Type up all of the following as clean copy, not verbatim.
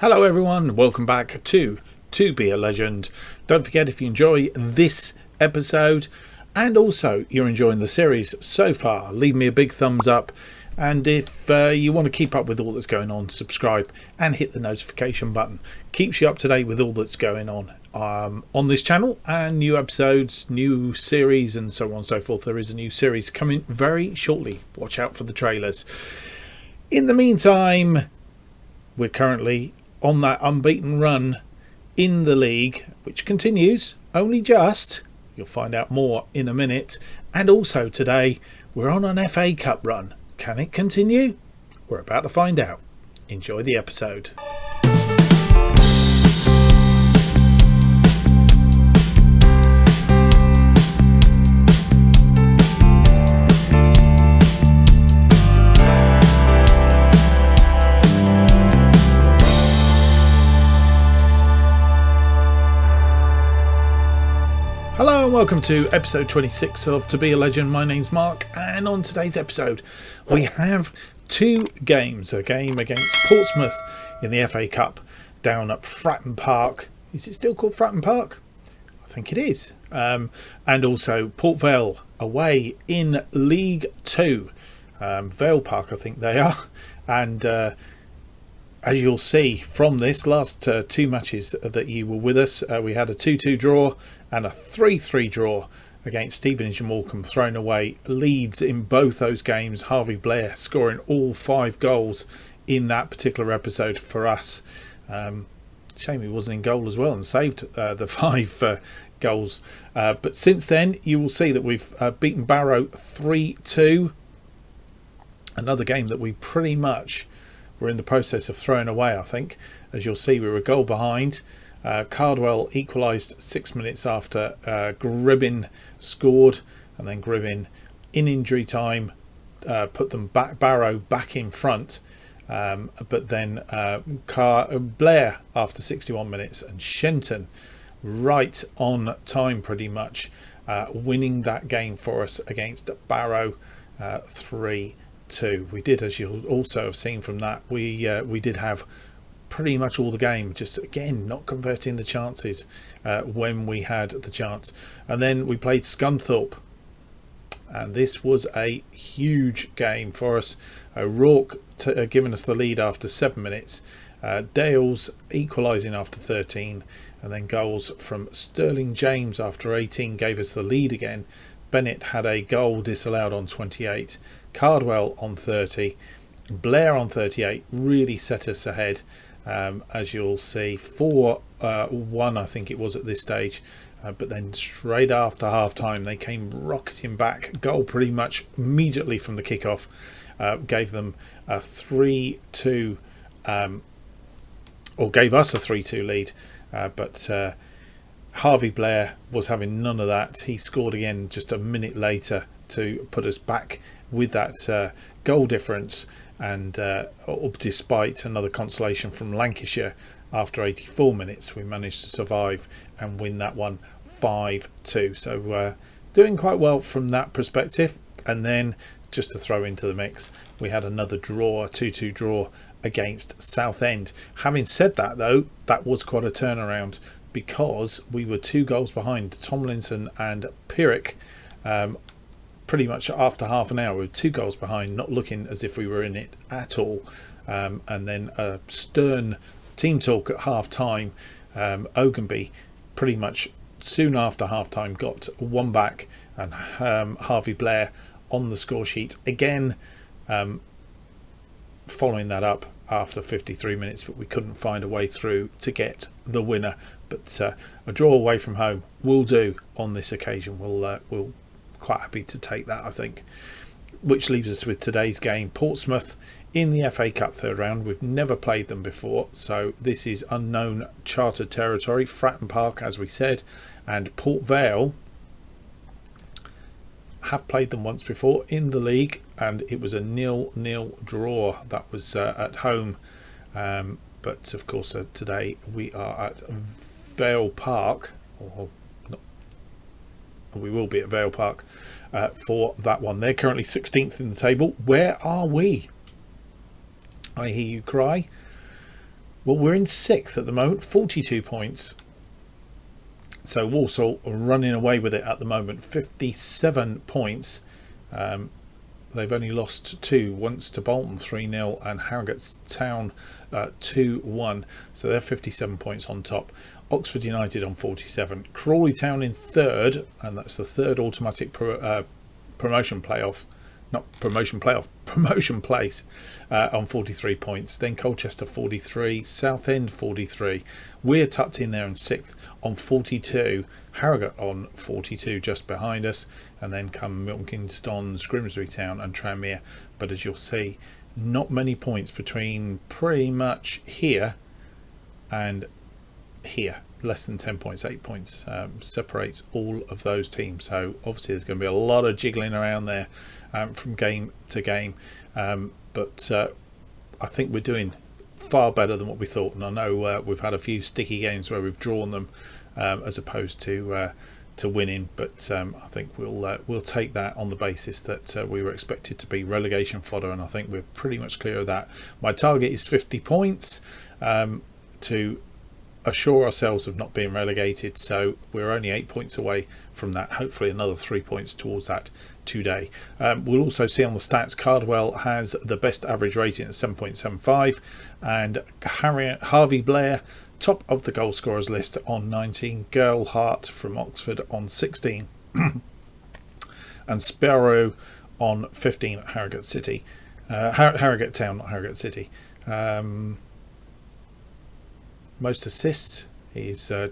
Hello everyone, welcome back to Be a Legend. Don't forget, if you enjoy this episode and also you're enjoying the series so far, leave me a big thumbs up, and if you want to keep up with all that's going on, subscribe and hit the notification button. Keeps you up to date with all that's going on this channel, and new episodes, new series and so on and so forth. There is a new series coming very shortly, watch out for the trailers. In the meantime, we're currently on that unbeaten run in the league, which continues only just. You'll find out more in a minute. And also today we're on an FA Cup run. Can it continue? We're about to find out. Enjoy the episode. Hello and welcome to episode 26 of To Be a Legend. My name's Mark, and on today's episode we have two games. A game against Portsmouth in the FA Cup down at Fratton Park. Is it still called Fratton Park? I think it is. And also Port Vale away in League 2. Vale Park, I think they are. And as you'll see from this last two matches that you were with us, we had a 2-2 draw and a 3-3 draw against Stevenage and Morecambe, throwing away leads in both those games. Harvey Blair scoring all 5 goals in that particular episode for us. Shame he wasn't in goal as well and saved the 5 goals. But since then, you will see that we've beaten Barrow 3-2. Another game that we pretty much were in the process of throwing away, I think. As you'll see, we were a goal behind. Cardwell equalised 6 minutes after Gribbin scored, and then Gribbin in injury time put them back, Barrow back in front, but then Blair after 61 minutes and Shenton right on time pretty much, winning that game for us against Barrow 3-2. We did, as you'll also have seen from that, we did have pretty much all the game, just again not converting the chances when we had the chance. And then we played Scunthorpe, and this was a huge game for us. O'Rourke giving us the lead after 7 minutes, Dales equalising after 13, and then goals from Sterling James after 18 gave us the lead again. Bennett had a goal disallowed on 28, Cardwell on 30, Blair on 38 really set us ahead. As you'll see, 4-1 I think it was at this stage, but then straight after half time they came rocketing back. Goal pretty much immediately from the kickoff gave them a 3-2 or gave us a 3-2 lead, but Harvey Blair was having none of that. He scored again just a minute later to put us back with that goal difference, and despite another consolation from Lancashire after 84 minutes, we managed to survive and win that one 5-2. So doing quite well from that perspective. And then just to throw into the mix, we had another draw, a 2-2 draw against Southend. Having said that though, that was quite a turnaround, because we were 2 goals behind. Tomlinson and Pirrick, pretty much after half an hour, we were 2 goals behind, not looking as if we were in it at all. And then a stern team talk at half time. Ogunby pretty much soon after half time got 1 back, and Harvey Blair on the score sheet again, following that up after 53 minutes, but we couldn't find a way through to get the winner. But a draw away from home will do on this occasion. We'll quite happy to take that, I think. Which leaves us with today's game, Portsmouth in the FA Cup third round. We've never played them before, so this is unknown chartered territory. Fratton Park, as we said, and Port Vale have played them once before in the league, and it was a 0-0 draw. That was at home, but of course today we are at Vale Park, or not, we will be at Vale Park for that one. They're currently 16th in the table. Where are we? I hear you cry. Well, we're in 6th at the moment, 42 points. So Walsall are running away with it at the moment, 57 points. They've only lost 2, once to Bolton 3-0 and Harrogate Town 2-1. So they're 57 points on top. Oxford United on 47. Chorley Town in 3rd, and that's the 3rd automatic promotion playoff. Not promotion playoff, promotion place on 43 points. Then Colchester 43, Southend 43. We're tucked in there in 6th on 42. Harrogate on 42 just behind us. And then come Milton Keynes Dons, Grimsby Town and Tranmere. But as you'll see, not many points between pretty much here and here. Less than 10 points, 8 points separates all of those teams. So obviously there's going to be a lot of jiggling around there from game to game. But I think we're doing far better than what we thought. And I know we've had a few sticky games where we've drawn them as opposed to winning. But I think we'll take that on the basis that we were expected to be relegation fodder. And I think we're pretty much clear of that. My target is 50 points to assure ourselves of not being relegated, so we're only 8 points away from that. Hopefully another 3 points towards that today. We'll also see on the stats Cardwell has the best average rating at 7.75 and Harvey Blair top of the goal scorers list on 19, Girl Hart from Oxford on 16 and Sparrow on 15 at Harrogate City, Harrogate Town, not Harrogate City. Most assists is Dion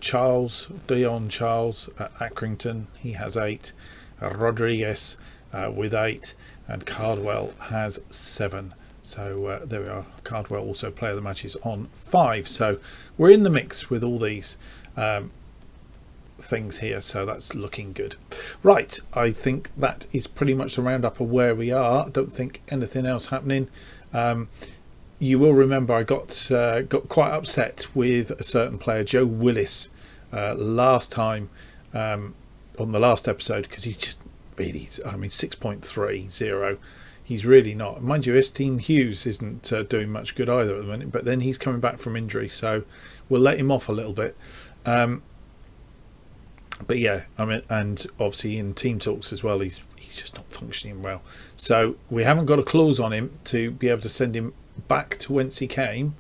Charles at Accrington. He has 8. Rodriguez with 8. And Cardwell has 7. So there we are. Cardwell also player of the matches on 5. So we're in the mix with all these things here. So that's looking good. Right. I think that is pretty much the roundup of where we are. I don't think anything else happening. You will remember I got quite upset with a certain player, Joe Willis, last time on the last episode, because he's just really, 6.30. He's really not. Mind you, Estine Hughes isn't doing much good either at the minute, but then he's coming back from injury, so we'll let him off a little bit. But yeah, and obviously in team talks as well, he's just not functioning well. So we haven't got a clause on him to be able to send him back to whence he came,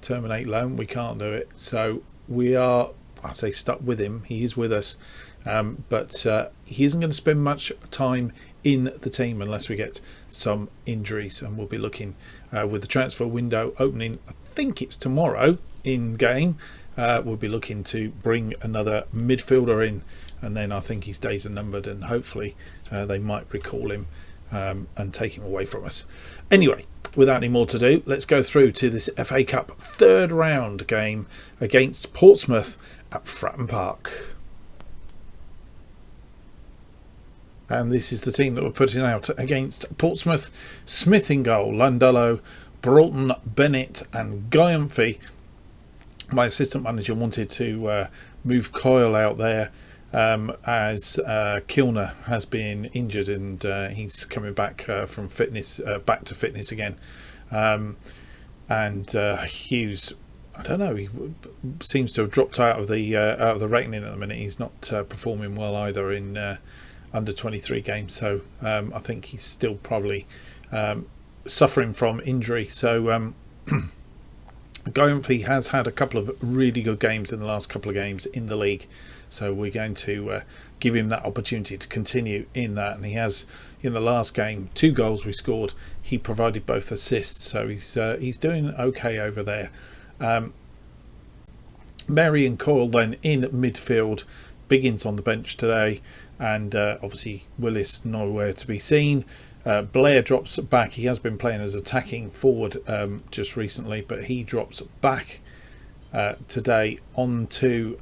terminate loan. We can't do it, so we are, I say, stuck with him. He is with us, but he isn't going to spend much time in the team unless we get some injuries, and we'll be looking with the transfer window opening, I think it's tomorrow in game, we'll be looking to bring another midfielder in, and then I think his days are numbered, and hopefully they might recall him and take him away from us. Anyway, without any more to do, let's go through to this FA Cup 3rd round game against Portsmouth at Fratton Park. And this is the team that we're putting out against Portsmouth. Smith in goal, Landullo, Broughton, Bennett and Guy. My assistant manager wanted to move Coyle out there as Kilner has been injured, and he's coming back from fitness, back to fitness again. And Hughes, I don't know, he seems to have dropped out of the reckoning at the minute. He's not performing well either in under 23 games, so I think he's still probably suffering from injury. So Guy has had a couple of really good games in the last couple of games in the league, so we're going to give him that opportunity to continue in that, and he has in the last game 2 goals we scored. He provided both assists, so he's doing okay over there. Mary and Coyle then in midfield. Biggins on the bench today, and obviously Willis nowhere to be seen. Blair drops back. He has been playing as attacking forward just recently, but he drops back today onto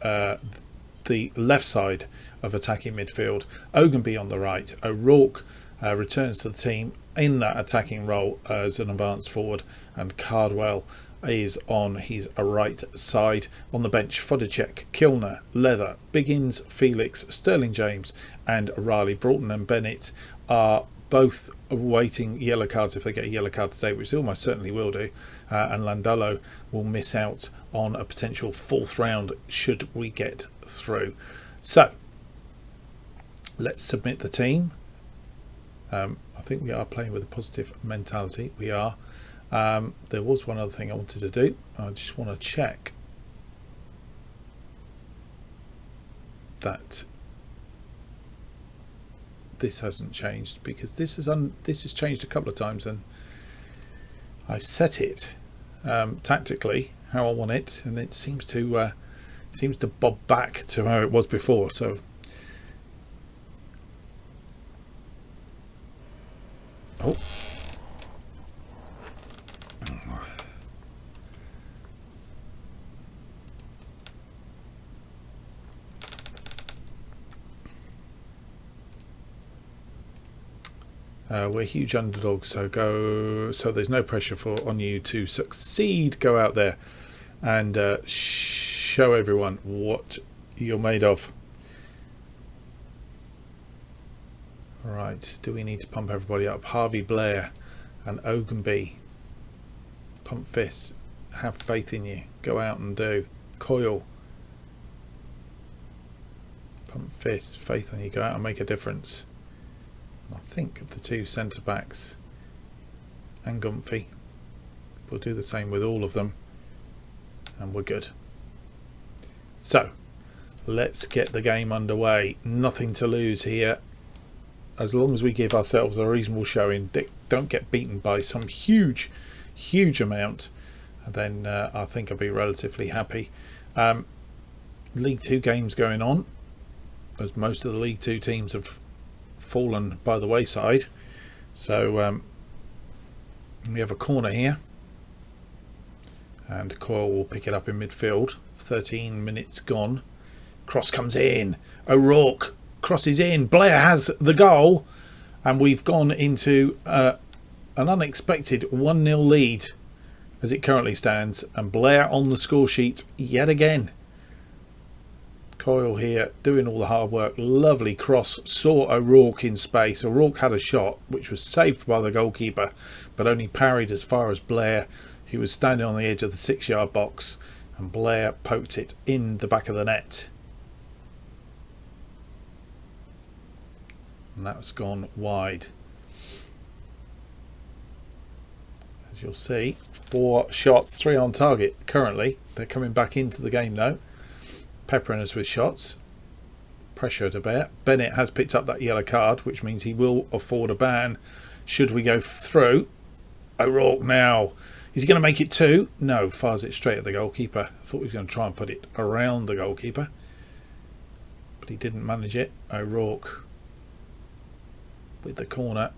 the left side of attacking midfield. Ogunby on the right. O'Rourke returns to the team in that attacking role as an advanced forward, and Cardwell is on his right side. On the bench, Fodacek, Kilner, Leather, Biggins, Felix, Sterling James and Riley. Broughton and Bennett are both awaiting yellow cards if they get a yellow card today, which they almost certainly will do, and Landolo will miss out on a potential 4th round should we get through. So let's submit the team. I think we are playing with a positive mentality. We are. There was one other thing I wanted to do. I just want to check that this hasn't changed, because this has changed a couple of times, and I've set it tactically how I want it, and it seems to bob back to how it was before. So we're huge underdogs, so there's no pressure on you to succeed. Go out there and show everyone what you're made of. Right, do we need to pump everybody up? Harvey, Blair and Ogunby, pump fists, have faith in you, go out and do. Coyle, pump fists, faith in you, go out and make a difference. I think the 2 centre backs and Gumphy, we'll do the same with all of them, and we're good. So let's get the game underway. Nothing to lose here, as long as we give ourselves a reasonable showing, don't get beaten by some huge amount, and then I think I'll be relatively happy. League 2 games going on, as most of the League 2 teams have fallen by the wayside. So we have a corner here, and Coyle will pick it up in midfield. 13 minutes gone. Cross comes in. O'Rourke crosses in. Blair has the goal, and we've gone into an unexpected 1-0 lead as it currently stands, and Blair on the score sheet yet again. Coyle here doing all the hard work. Lovely cross, saw O'Rourke in space. O'Rourke had a shot which was saved by the goalkeeper, but only parried as far as Blair, who was standing on the edge of the 6-yard box, and Blair poked it in the back of the net, and that's gone wide. As you'll see, 4 shots, 3 on target currently. They're coming back into the game though, peppering us with shots. Pressure to bear. Bennett has picked up that yellow card, which means he will afford a ban should we go through. O'Rourke now, is he going to make it 2? No, fires it straight at the goalkeeper. I thought he was going to try and put it around the goalkeeper, but he didn't manage it. O'Rourke with the corner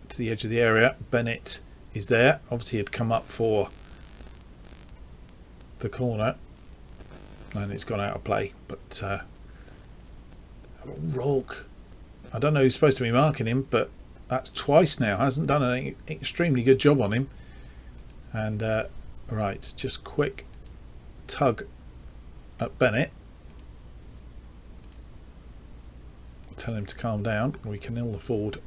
to the edge of the area. Bennett is there. Obviously he'd come up for the corner, and it's gone out of play. But O'Rourke, I don't know who's supposed to be marking him, but that's twice now. Hasn't done an extremely good job on him. And right, just quick tug at Bennett. Tell him to calm down. We can ill afford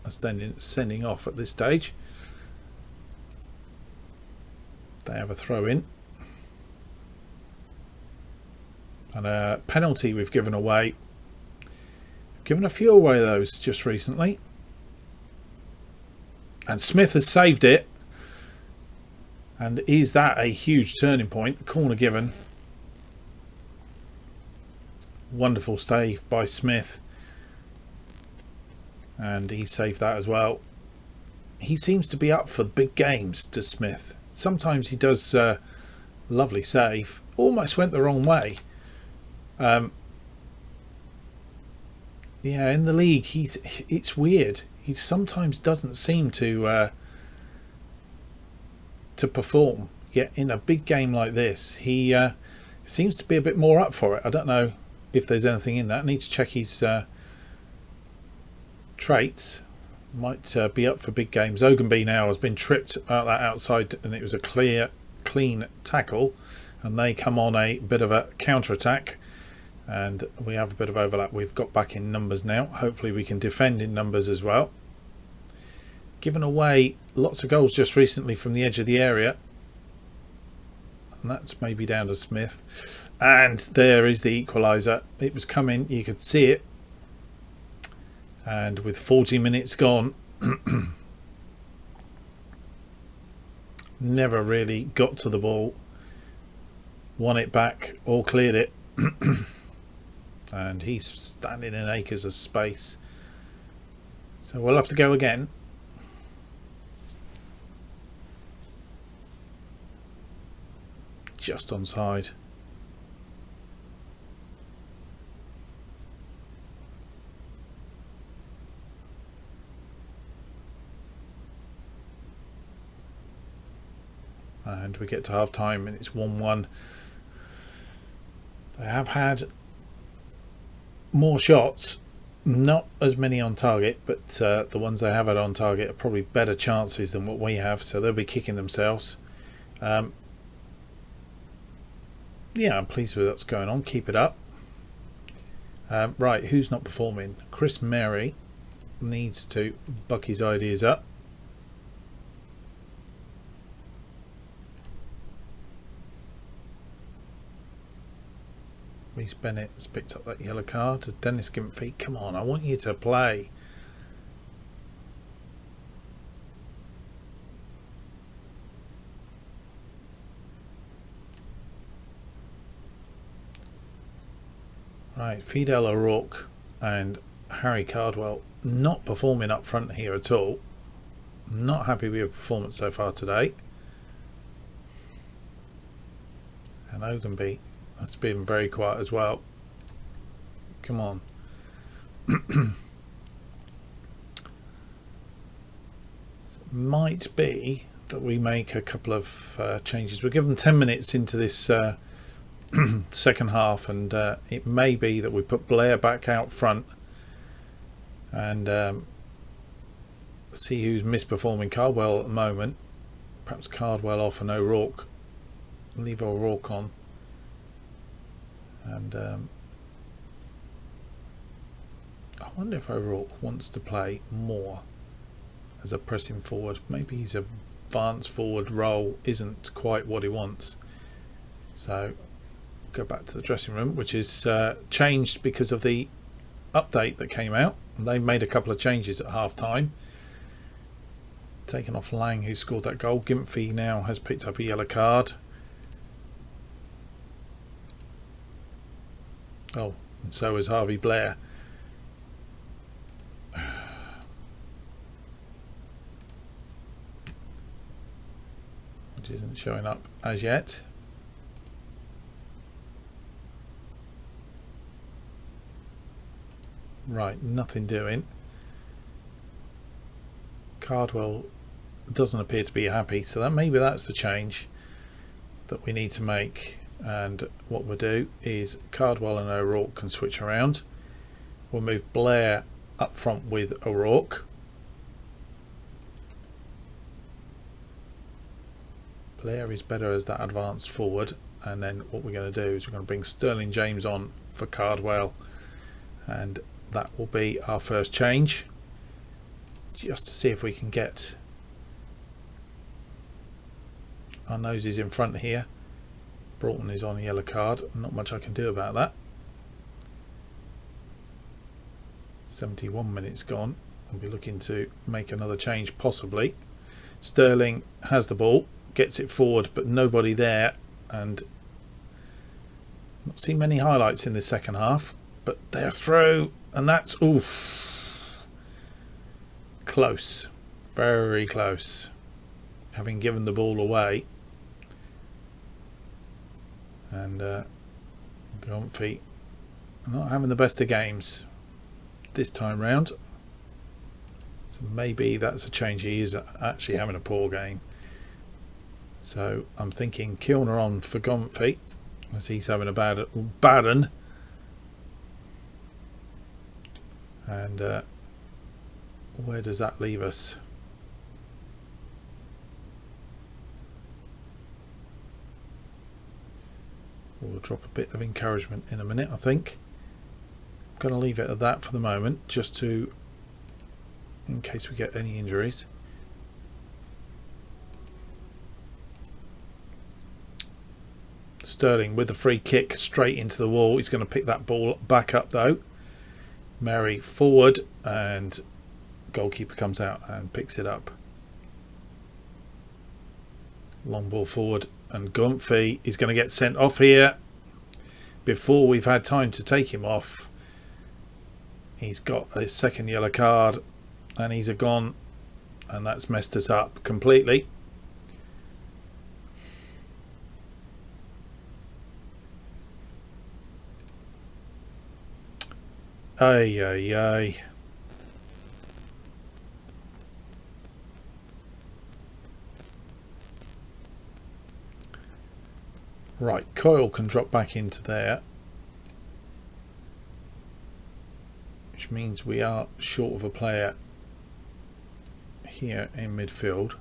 a sending off at this stage. They have a throw in. And a penalty we've given away. Given a few away those just recently. And Smith has saved it. And is that a huge turning point? Corner given. Wonderful save by Smith. And he saved that as well. He seems to be up for the big games, does Smith. Sometimes he does lovely save. Almost went the wrong way. Yeah, in the league, it's weird. He sometimes doesn't seem to perform. Yet in a big game like this, he seems to be a bit more up for it. I don't know if there's anything in that. I need to check his traits. Might be up for big games. Ogunby now has been tripped out that outside, and it was a clean tackle, and they come on a bit of a counter attack. and we have a bit of overlap. We've got back in numbers now. Hopefully we can defend in numbers as well. Given away lots of goals just recently from the edge of the area, and that's maybe down to Smith. And there is the equaliser. It was coming, you could see it, and with 40 minutes gone, never really got to the ball, won it back or cleared it. And he's standing in acres of space, so we'll have to go again. Just onside. And we get to half time and it's 1-1. They have had more shots, not as many on target, but the ones they have had on target are probably better chances than what we have, so they'll be kicking themselves. Yeah, I'm pleased with what's going on. Keep it up. Right, who's not performing? Chris Mary needs to buck his ideas up. Reece Bennett has picked up that yellow card. Dennis Gimpfey, come on, I want you to play. Right, Fidel O'Rourke and Harry Cardwell not performing up front here at all. Not happy with your performance so far today. And Ogunby has been very quiet as well. Come on. Might be that we make a couple of changes. We're given 10 minutes into this second half, and it may be that we put Blair back out front and see who's misperforming. Cardwell at the moment, perhaps Cardwell off and O'Rourke, leave O'Rourke on, and I wonder if O'Rourke wants to play more as a pressing forward. Maybe his advanced forward role isn't quite what he wants, so go back to the dressing room, which is changed because of the update that came out, and they made a couple of changes at half time, taking off Lang, who scored that goal. Gimpfey now has picked up a yellow card. Oh, and so is Harvey Blair. Which isn't showing up as yet. Right, nothing doing. Cardwell doesn't appear to be happy, so that maybe that's the change that we need to make. And what we'll do is Cardwell and O'Rourke can switch around. We'll move Blair up front with O'Rourke. Blair is better as that advanced forward, and then what we're going to do is we're going to bring Sterling James on for Cardwell, and that will be our first change, just to see if we can get our noses in front here. Broughton is on a yellow card, not much I can do about that. 71 minutes gone. We'll be looking to make another change possibly. Sterling has the ball, gets it forward, but nobody there, and not seen many highlights in the second half, but they're through, and that's close, very close, having given the ball away. And Gimpfey not having the best of games this time round, so maybe that's a change. He is actually having a poor game, so I'm thinking Kilner on for Gimpfey, as he's having a bad one. And where does that leave us? We'll drop a bit of encouragement in a minute, I think. I'm going to leave it at that for the moment, just to, in case we get any injuries. Sterling with the free kick straight into the wall. He's going to pick that ball back up though. Mary forward, and goalkeeper comes out and picks it up. Long ball forward, and Gumphy is going to get sent off here before we've had time to take him off. He's got a second yellow card and he's a gone, and that's messed us up completely. Ay, ay, ay. Right, Coyle can drop back into there, which means we are short of a player here in midfield.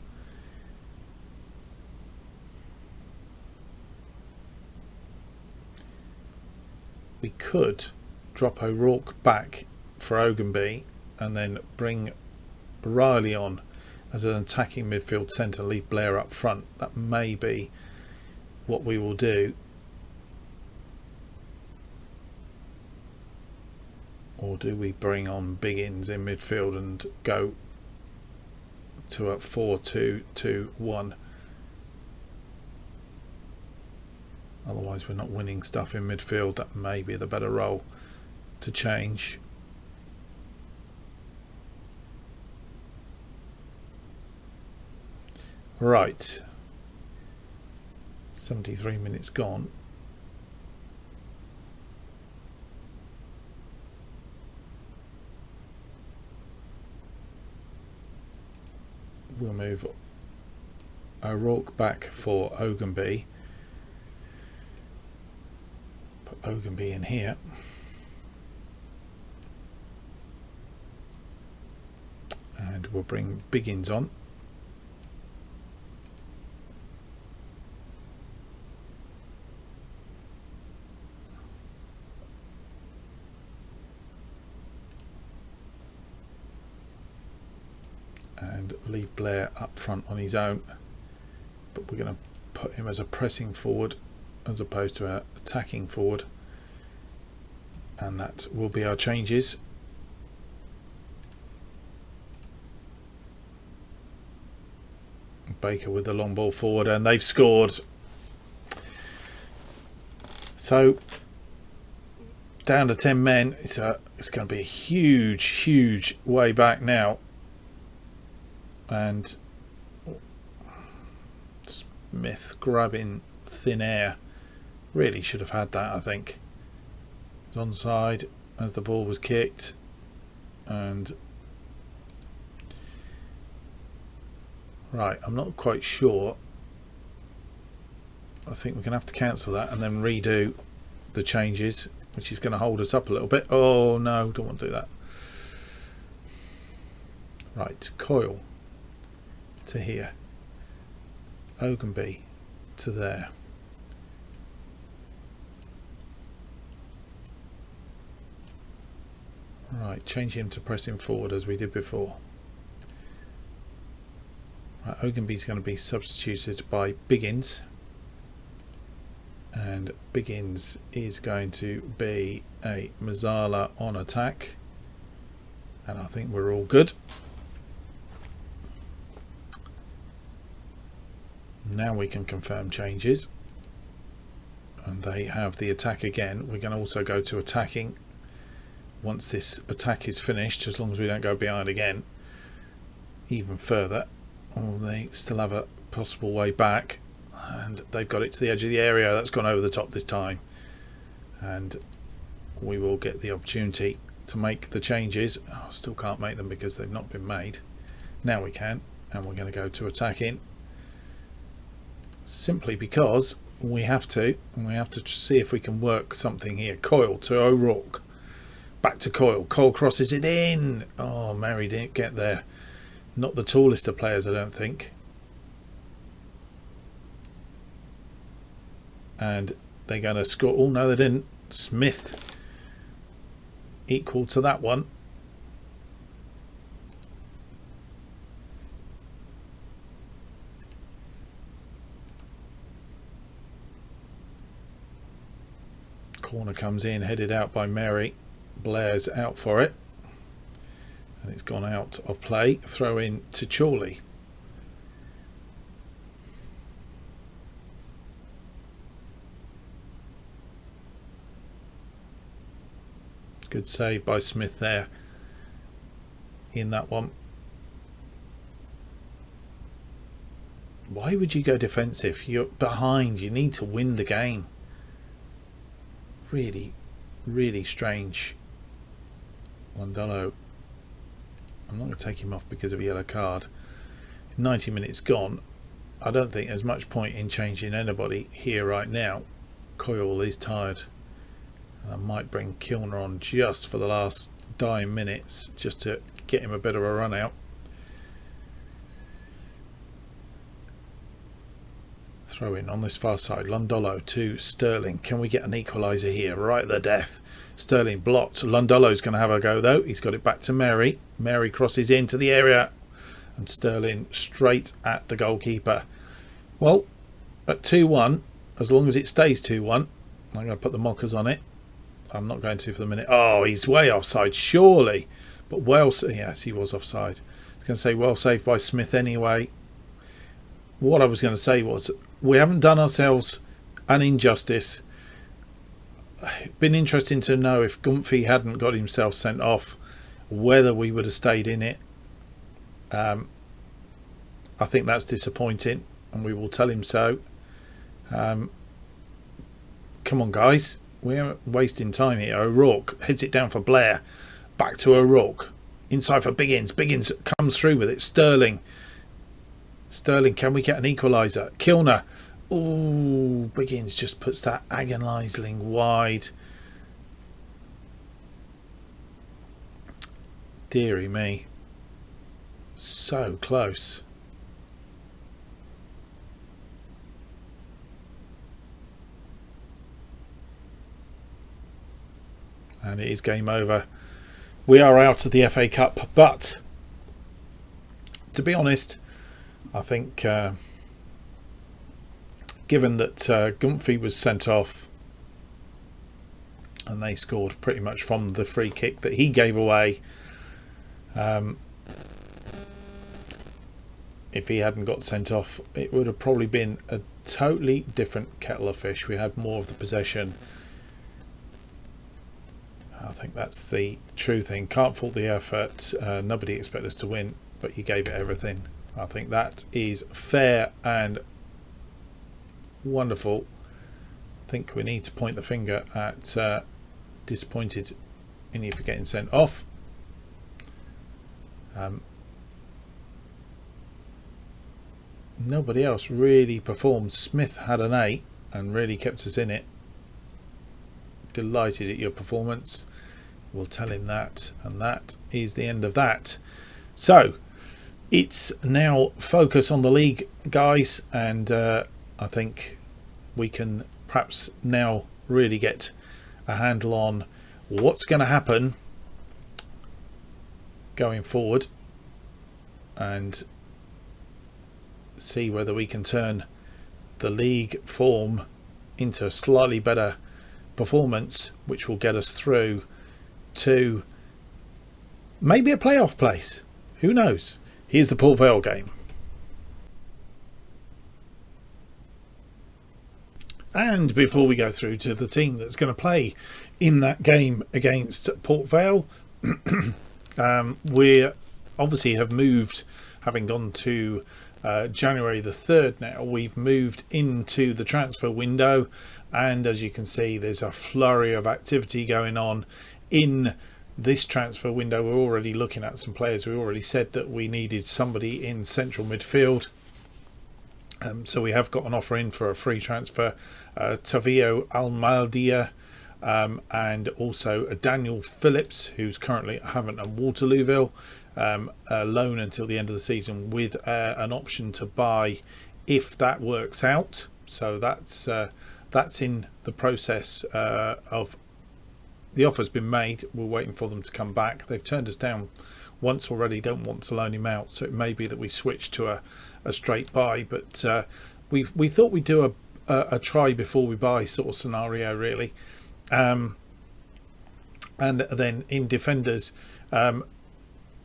We could drop O'Rourke back for Ogunby and then bring Riley on as an attacking midfield centre, leave Blair up front. That may be what we will do. Or do we bring on Biggins in midfield and go to a 4-2-2-1? Otherwise we're not winning stuff in midfield. That may be the better role to change. Right, 73 minutes gone. We'll move O'Rourke back for Ogunby. Put Ogunby in here. And we'll bring Biggins on. And leave Blair up front on his own. But we're going to put him as a pressing forward as opposed to an attacking forward. And that will be our changes. Baker with the long ball forward, and they've scored. So down to 10 men. It's going to be a huge way back now. And Smith grabbing thin air, really should have had that. I think it was onside as the ball was kicked, and right, I'm not quite sure. I think we're going to have to cancel that and then redo the changes, which is going to hold us up a little bit. Oh no, don't want to do that. Right, Coyle to here, Ogunby to there. Right, change him to press him forward as we did before. Right, Ogunby's going to be substituted by Biggins, and Biggins is going to be a Mazzala on attack, and I think we're all good. Now we can confirm changes, and they have the attack again. We can also go to attacking once this attack is finished, as long as we don't go behind again even further. Oh, they still have a possible way back, and they've got it to the edge of the area. That's gone over the top this time, and we will get the opportunity to make the changes. Oh, still can't make them because they've not been made. Now we can, and we're going to go to attacking, simply because we have to, and we have to see if we can work something here. Coyle to O'Rourke, back to Coyle. Coyle crosses it in. Oh, Mary didn't get there. Not the tallest of players, I don't think. And they're going to score. Oh no, they didn't. Smith equal to that one. Corner comes in, headed out by Mary. Blair's out for it, and it's gone out of play. Throw in to Chorley. Good save by Smith there in that one. Why would you go defensive? You're behind. You need to win the game. Really, really strange. Landolo. I'm not going to take him off because of a yellow card. 90 minutes gone. I don't think there's much point in changing anybody here right now. Coyle is tired. And I might bring Kilner on just for the last dying minutes, just to get him a bit of a run out. Throw in on this far side. Lundolo to Sterling. Can we get an equaliser here? Right at the death. Sterling blocked. Lundolo's going to have a go though. He's got it back to Mary. Mary crosses into the area. And Sterling straight at the goalkeeper. Well, at 2-1, as long as it stays 2-1, I'm going to put the mockers on it. I'm not going to for the minute. Oh, he's way offside, surely. But well, yes, he was offside. I was going to say well saved by Smith anyway. What I was going to say was, we haven't done ourselves an injustice. It'd been interesting to know if Gumphy hadn't got himself sent off, whether we would have stayed in it. I think that's disappointing, and we will tell him so. Come on, guys. We're wasting time here. O'Rourke heads it down for Blair. Back to O'Rourke. Inside for Biggins. Biggins comes through with it. Sterling. Sterling, can we get an equaliser? Kilner. Ooh, Biggins just puts that agonising wide. Deary me. So close. And it is game over. We are out of the FA Cup, but to be honest, I think given that Gumphy was sent off and they scored pretty much from the free kick that he gave away, if he hadn't got sent off, it would have probably been a totally different kettle of fish. We had more of the possession. I think that's the true thing. Can't fault the effort. Nobody expected us to win, but you gave it everything. I think that is fair and wonderful. I think we need to point the finger at disappointed in you for getting sent off. Nobody else really performed. Smith had an 8 and really kept us in it. Delighted at your performance. We'll tell him that, and that is the end of that. So it's now focus on the league, guys, and I think we can perhaps now really get a handle on what's going to happen going forward and see whether we can turn the league form into a slightly better performance, which will get us through to maybe a playoff place. Who knows? Here's the Port Vale game. And before we go through to the team that's going to play in that game against Port Vale, we obviously have moved, having gone to January the 3rd now, we've moved into the transfer window, and as you can see, there's a flurry of activity going on in this transfer window. We're already looking at some players. We already said that we needed somebody in central midfield, so we have got an offer in for a free transfer. Tavio Almaldia, and also a Daniel Phillips, who's currently at Havant and Waterlooville, a loan until the end of the season with an option to buy if that works out. So that's that's in the process of the offer's been made. We're waiting for them to come back. They've turned us down once already, don't want to loan him out, so it may be that we switch to a straight buy, but we thought we'd do a try before we buy sort of scenario really. And then in defenders, a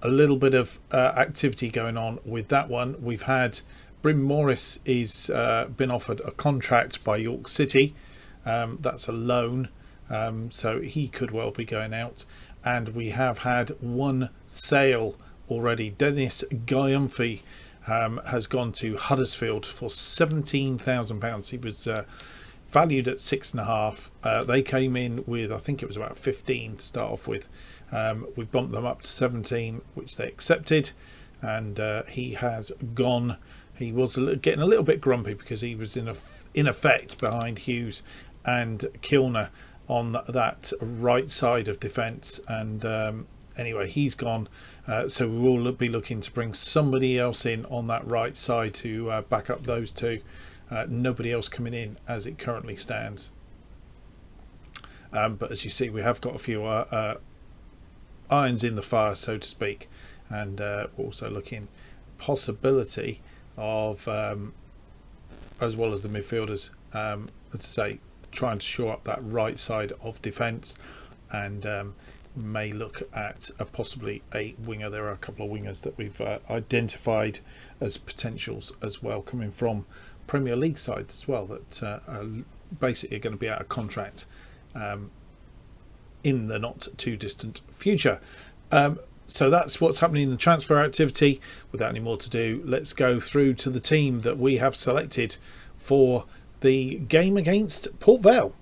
little bit of activity going on with that one. We've had Bryn Morris is been offered a contract by York City. That's a loan, so he could well be going out. And we have had one sale already. Dennis Guy has gone to Huddersfield for £17,000. He was valued at 6.5. They came in with, I think it was about 15 to start off with. We bumped them up to 17, which they accepted, and he has gone. He was getting a little bit grumpy because he was in effect behind Hughes and Kilner on that right side of defence, and anyway, he's gone, so we will be looking to bring somebody else in on that right side to back up those two. Nobody else coming in as it currently stands, but as you see, we have got a few irons in the fire, so to speak, and we're also looking possibility of as well as the midfielders, as I say, trying to shore up that right side of defence, and may look at possibly a winger. There are a couple of wingers that we've identified as potentials as well, coming from Premier League sides as well, that are basically going to be out of contract in the not too distant future. So that's what's happening in the transfer activity. Without any more to do, let's go through to the team that we have selected for the game against Port Vale.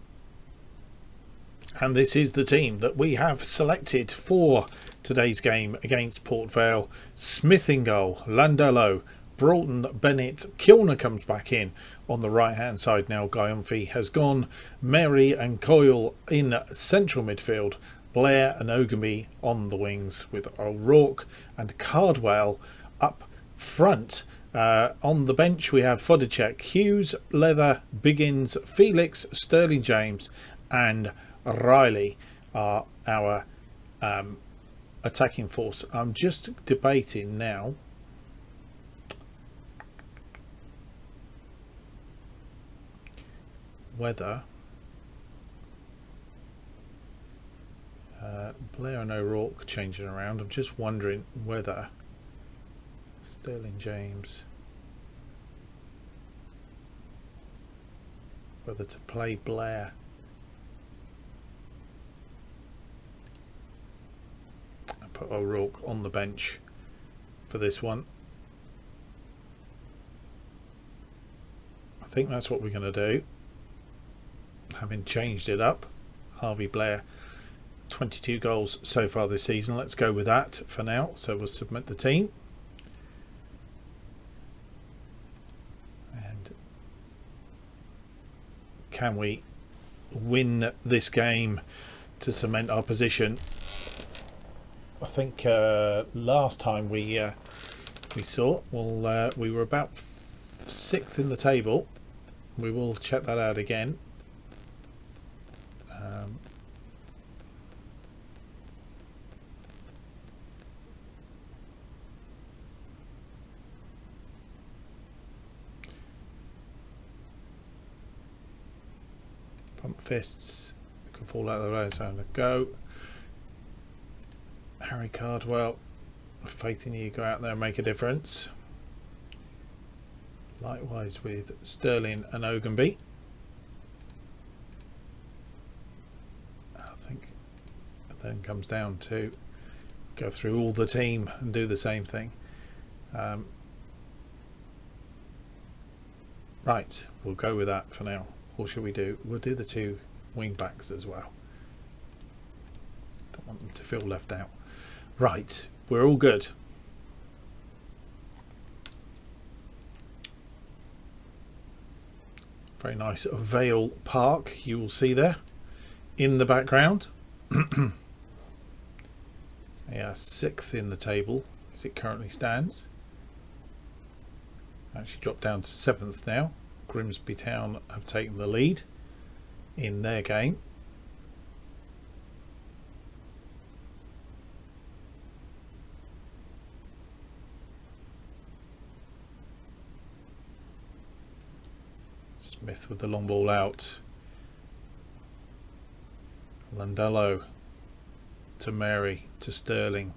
And this is the team that we have selected for today's game against Port Vale. Smith in goal, Landello, Broughton, Bennett, Kilner comes back in on the right hand side now. Guy has gone. Mary and Coyle in central midfield. Blair and Ogilvie on the wings, with O'Rourke and Cardwell up front. On the bench we have Fodacek, Hughes, Leather, Biggins, Felix, Sterling James and Riley are our attacking force. I'm just debating now whether Blair and O'Rourke changing around. I'm just wondering whether Sterling James, whether to play Blair and put O'Rourke on the bench for this one. I think that's what we're going to do, having changed it up. Harvey Blair, 22 goals so far this season. Let's go with that for now. So we'll submit the team. And can we win this game to cement our position? I think last time we saw, well, we were about 6th in the table. We will check that out again. Pump fists, we can fall out of the road, so I'm going to go. Harry Cardwell, faith in you, go out there and make a difference. Likewise with Sterling and Ogilvie. I think it then comes down to go through all the team and do the same thing. Right, we'll go with that for now. Or should we do? We'll do the two wing backs as well. Don't want them to feel left out. Right, we're all good. Very nice Vale Park you will see there in the background. Yeah, 6th in the table as it currently stands. Actually dropped down to 7th now. Grimsby Town have taken the lead. in their game. Smith with the long ball out. Landello to Mary to Sterling.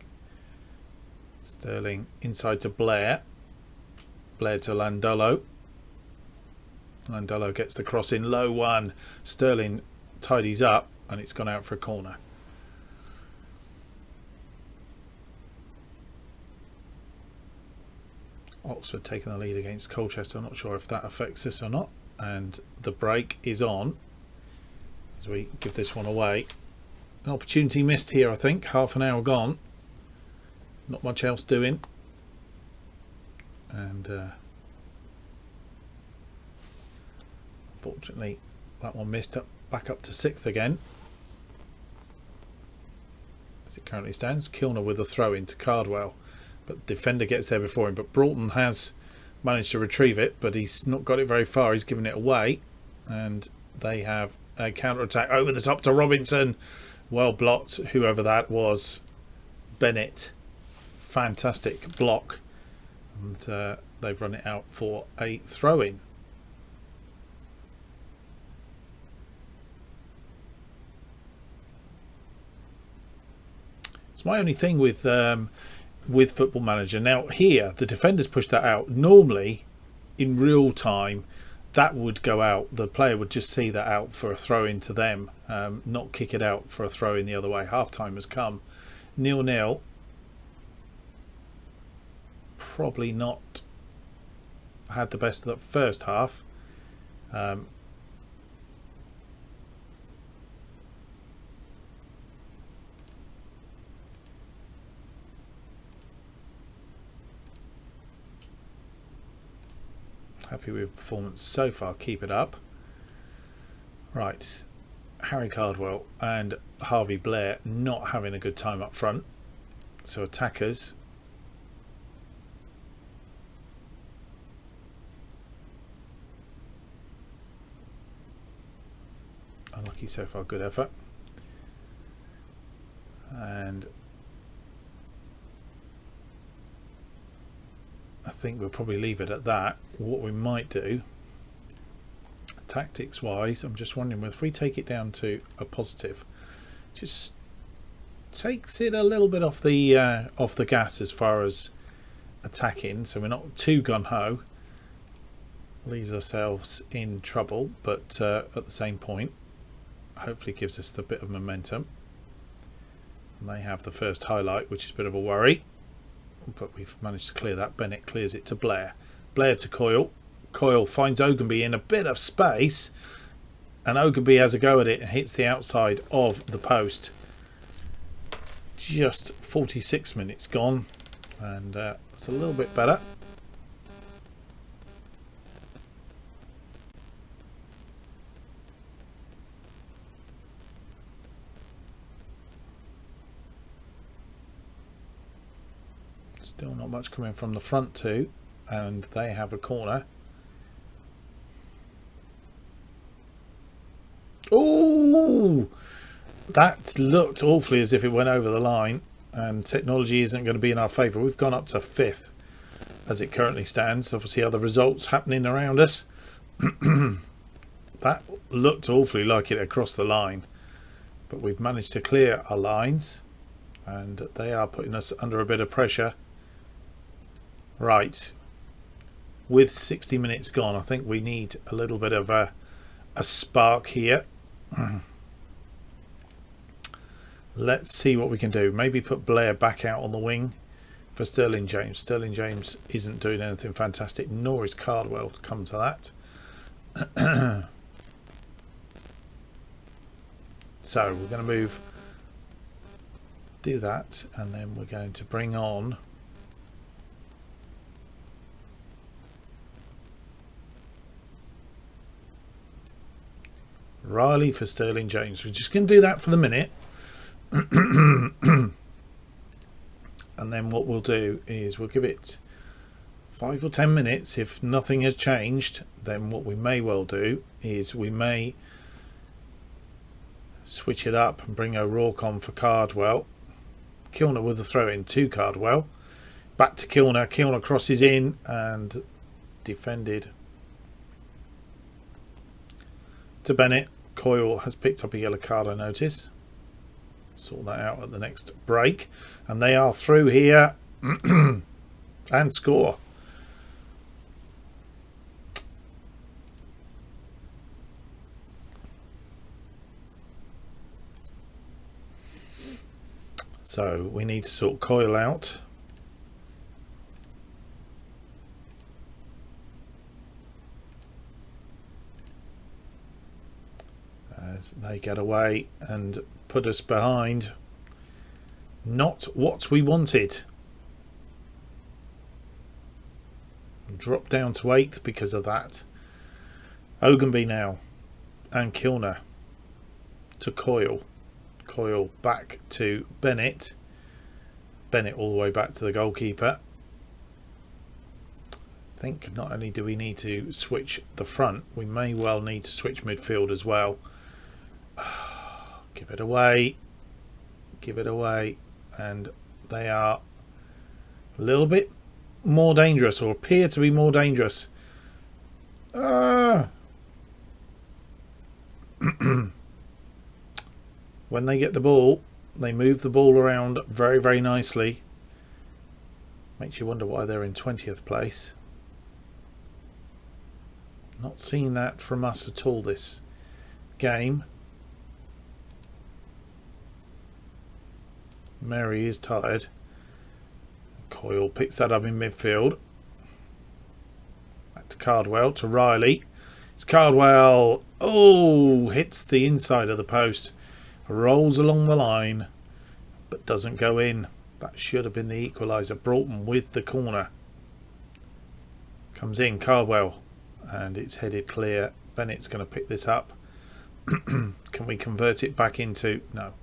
Sterling inside to Blair. Blair to Landello. Landello gets the cross in, low one. Sterling tidies up and it's gone out for a corner. Oxford taking the lead against Colchester. I'm not sure if that affects us or not. And the break is on as we give this one away. An opportunity missed here, I think. Half an hour gone. Not much else doing. And unfortunately that one missed up, back up to 6th again. As it currently stands, Kilner with a throw into Cardwell. But defender gets there before him. But Broughton has managed to retrieve it, but he's not got it very far. He's given it away. And they have a counter-attack over the top to Robinson. Well blocked, whoever that was. Bennett. Fantastic block. And they've run it out for a throw-in. It's my only thing with Football Manager. Now here, the defenders push that out. Normally, in real time, that would go out. The player would just see that out for a throw in to them, not kick it out for a throw in the other way. Half time has come. 0-0. Probably not had the best of the first half. Happy with performance so far. Keep it up. Right, Harry Cardwell and Harvey Blair not having a good time up front. So attackers. Unlucky so far. Good effort. And I think we'll probably leave it at that. What we might do, tactics wise, I'm just wondering if we take it down to a positive, just takes it a little bit off the gas as far as attacking, so we're not too gung-ho. Leaves ourselves in trouble, but at the same point, hopefully gives us the bit of momentum. And they have the first highlight, which is a bit of a worry. But we've managed to clear that. Bennett clears it to Blair. Blair to Coyle. Coyle finds Ogunby in a bit of space. And Ogunby has a go at it and hits the outside of the post. Just 46 minutes gone. And it's a little bit better. Still not much coming from the front two, and they have a corner. Oh, that looked awfully as if it went over the line, and technology isn't going to be in our favour. We've gone up to 5th as it currently stands. Obviously other results happening around us. That looked awfully like it across the line, but we've managed to clear our lines, and they are putting us under a bit of pressure. Right, with 60 minutes gone, I think we need a little bit of a spark here. Let's see what we can do. Maybe put Blair back out on the wing for Sterling James. Sterling James isn't doing anything fantastic, nor is Cardwell to come to that. So we're going to do that, and then we're going to bring on Riley for Sterling James. We're just going to do that for the minute. And then what we'll do is we'll give it 5 or 10 minutes. If nothing has changed, then what we may well do is we may switch it up and bring O'Rourke on for Cardwell. Kilner with the throw in to Cardwell. Back to Kilner. Kilner crosses in and defended to Bennett. Coyle has picked up a yellow card, I notice. Sort that out at the next break. And they are through here and score. So we need to sort Coyle out. As they get away and put us behind. Not what we wanted. Drop down to 8th because of that. Ogunby now. And Kilner to Coyle. Coyle back to Bennett. Bennett all the way back to the goalkeeper. I think not only do we need to switch the front, we may well need to switch midfield as well. Give it away. Give it away. And they are a little bit more dangerous, or appear to be more dangerous. When they get the ball, they move the ball around very, very nicely. Makes you wonder why they're in 20th place. Not seeing that from us at all this game. Mary is tired. Coyle picks that up in midfield. Back to Cardwell, to Riley. It's Cardwell. Oh, hits the inside of the post. Rolls along the line, but doesn't go in. That should have been the equaliser. Broughton with the corner. Comes in, Cardwell. And it's headed clear. Bennett's going to pick this up. Can we convert it back into... No.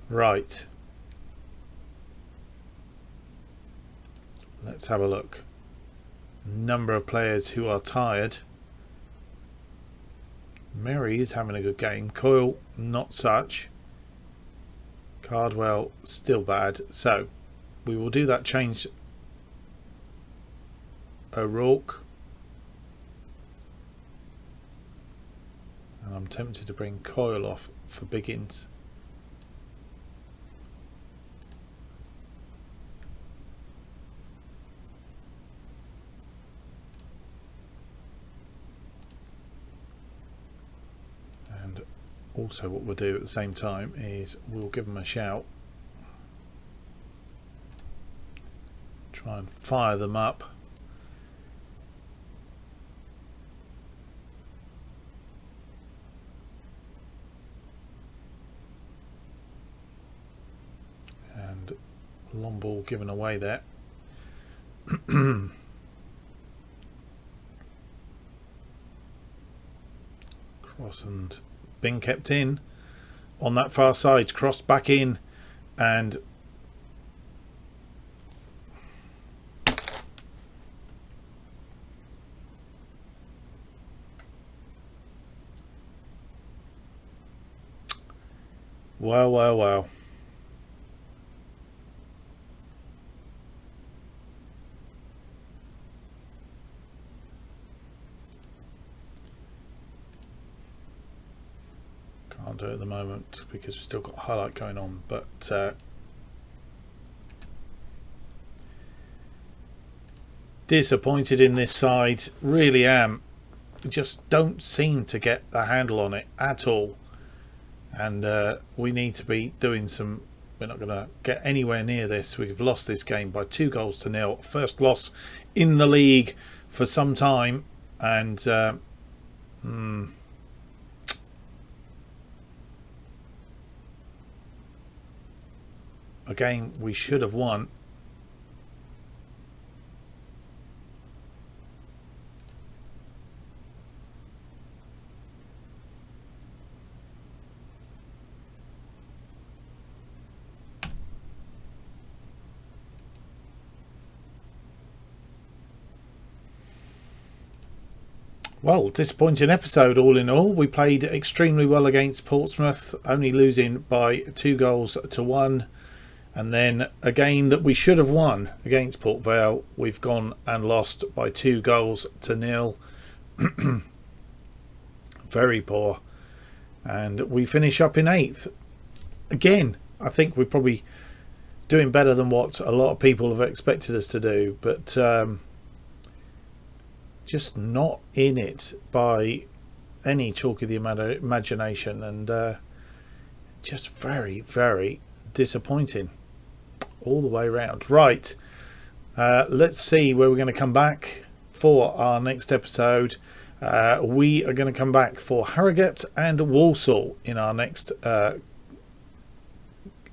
Right. Let's have a look. Number of players who are tired. Mary is having a good game. Coyle, not such. Cardwell, still bad. So, we will do that change. O'Rourke. And I'm tempted to bring Coyle off for Biggins. Also what we'll do at the same time is we'll give them a shout. Try and fire them up. And long ball given away there. Cross and been kept in on that far side, crossed back in, and wow. Can't do it at the moment because we've still got highlight going on, but disappointed in this side, really am. Just don't seem to get the handle on it at all, and we need to be doing some. We're not going to get anywhere near this. We've lost this game by 2-0. First loss in the league for some time, and a game we should have won. Well, disappointing episode all in all. We played extremely well against Portsmouth, only losing by 2-1. And then a game that we should have won against Port Vale, we've gone and lost by 2-0. Very poor. And we finish up in 8th. Again, I think we're probably doing better than what a lot of people have expected us to do. But just not in it by any chalk of the imagination. And just very, very disappointing all the way around. Right, let's see where we're going to come back for our next episode. We are going to come back for Harrogate and Walsall in our next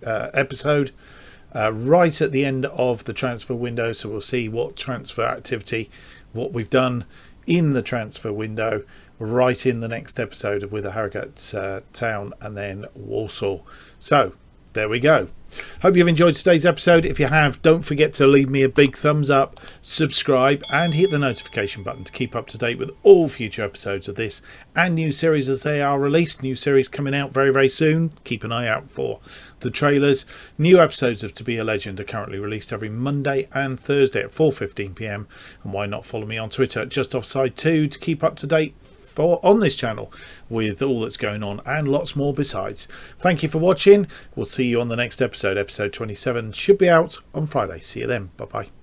episode, right at the end of the transfer window. So we'll see what transfer activity, what we've done in the transfer window, right in the next episode with the Harrogate Town and then Walsall. So there we go. Hope you've enjoyed today's episode. If you have, don't forget to leave me a big thumbs up, subscribe and hit the notification button to keep up to date with all future episodes of this and new series as they are released. New series coming out very, very soon. Keep an eye out for the trailers. New episodes of To Be a Legend are currently released every Monday and Thursday at 4:15 p.m. And why not follow me on Twitter at JustOffside2 to keep up to date on this channel with all that's going on and lots more besides. Thank you for watching. We'll see you on the next episode. Episode 27 should be out on Friday. See you then. Bye bye.